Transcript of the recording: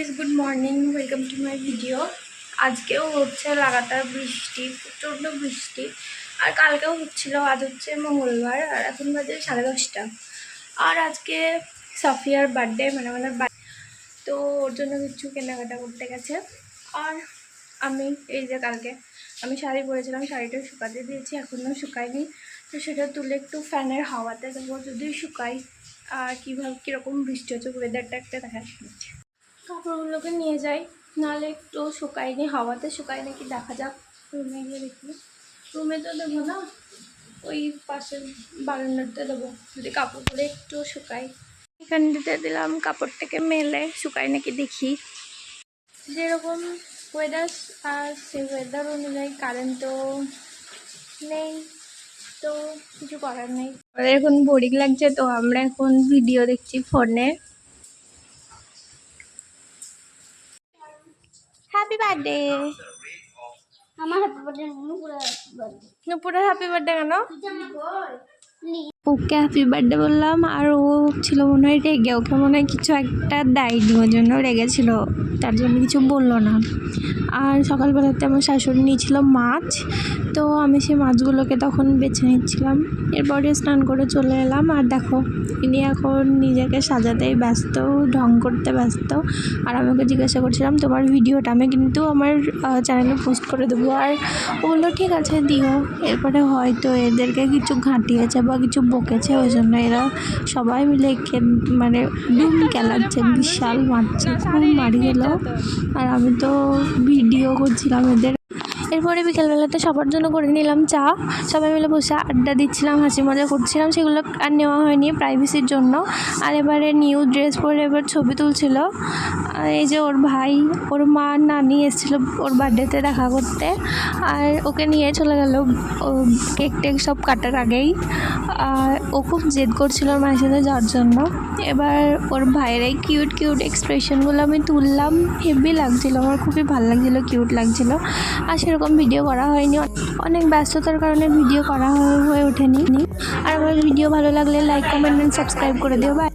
Guys, good morning, welcome to my video. আজকেও হচ্ছে লাগাতার বৃষ্টি, প্রচণ্ড বৃষ্টি। আর কালকেও হচ্ছিল। আজ হচ্ছে মঙ্গলবার আর এখন বাজে 10:30। আর আজকে সাফিয়ার বার্থডে, মানে আমার বার্থডে, তো ওর জন্য কিছু কেনাকাটা করতে গেছে। আর আমি এই যে কালকে আমি শাড়ি পরেছিলাম, শাড়িটা শুকাতে দিয়েছি, এখনও শুকায়নি। তো সেটা তুলে একটু ফ্যানের হাওয়াতে দেবো, যদি শুকাই। আর কীরকম বৃষ্টি হচ্ছে, ওয়েদারটা একটা দেখা যাচ্ছে। কাপড়গুলোকে নিয়ে যাই, নাহলে একটু শুকায়নি, হাওয়াতে শুকায় নাকি দেখা যাক। রুমে গিয়ে দেখি। রুমে তো দেবো না, ওই পাশের বারান্দাতে দেবো, যদি কাপড়গুলো একটু শুকাই। এখানটাতে দিলাম, কাপড়টাকে মেলে শুকায় নাকি দেখি। যেরকম ওয়েদার আর সেই ওয়েদার অনুযায়ী কারেন্ট তো নেই, তো কিছু করার নেই। আমাদের এখন বোরিং লাগছে, তো আমরা এখন ভিডিও দেখছি ফোনে। Happy birthday. আমার হ্যাপি বার্থডে নুপুরের হ্যাপি বার্থডে কেন? ওকে হ্যাপি বার্থডে বললাম, আর ও ছিল মনে হয় রেগে, ওকে মনে হয় কিছু একটা দেয়নি, ওই জন্য রেগেছিল, তার জন্য কিছু বললো না। আর সকালবেলাতে আমার শাশুড়ি নিয়েছিল মাছ, তো আমি সেই মাছগুলোকে তখন বেছে নিচ্ছিলাম। এরপরে স্নান করে চলে এলাম। আর দেখো, ইনি এখন নিজেকে সাজাতেই ব্যস্ত, ঢং করতে ব্যস্ত। আর আমি ওকে জিজ্ঞাসা করছিলাম তোমার ভিডিওটা আমি কিন্তু আমার চ্যানেলে পোস্ট করে দেবো। আর ও বললো ঠিক আছে দিও। এরপরে হয়তো এদেরকে কিছু ঘাঁটিয়েছে বা কিছু বকেছে, ওই জন্য এরা সবাই মিলে মানে ডুম খেলাচ্ছে, বিশাল মারছে, খুব মারি গেল। আর আমি তো ভিডিও করছিলাম এদের। এরপরে বিকেলবেলাতে সবার জন্য করে নিলাম চা, সবাই মিলে বসে আড্ডা দিচ্ছিলাম, হাসি মজা করছিলাম, সেগুলো আর নেওয়া হয়নি প্রাইভেসির জন্য। আর এবারে নিউ ড্রেস পরে এবার ছবি তুলছিল। এই যে ওর ভাই, ওর মা, নানি এসেছিলো ওর বার্থডেতে দেখা করতে, আর ওকে নিয়ে চলে গেল কেক টেক সব কাটার আগেই। আর ও খুব জেদ করছিল ওর মায়ের সাথে যাওয়ার জন্য। এবার ওর ভাইয়ের এই কিউট কিউট এক্সপ্রেশনগুলো আমি তুললাম, হেভি লাগছিলো, আমার খুবই ভালো লাগছিলো, কিউট লাগছিলো। আর সেরকম ভিডিও করা হয়নি, অনেক ব্যস্ততার কারণে ভিডিও করা হয়ে ওঠেনি। আর আমার ভিডিও ভালো লাগলে লাইক, কমেন্ট অ্যান্ড সাবস্ক্রাইব করে দিও। বাই।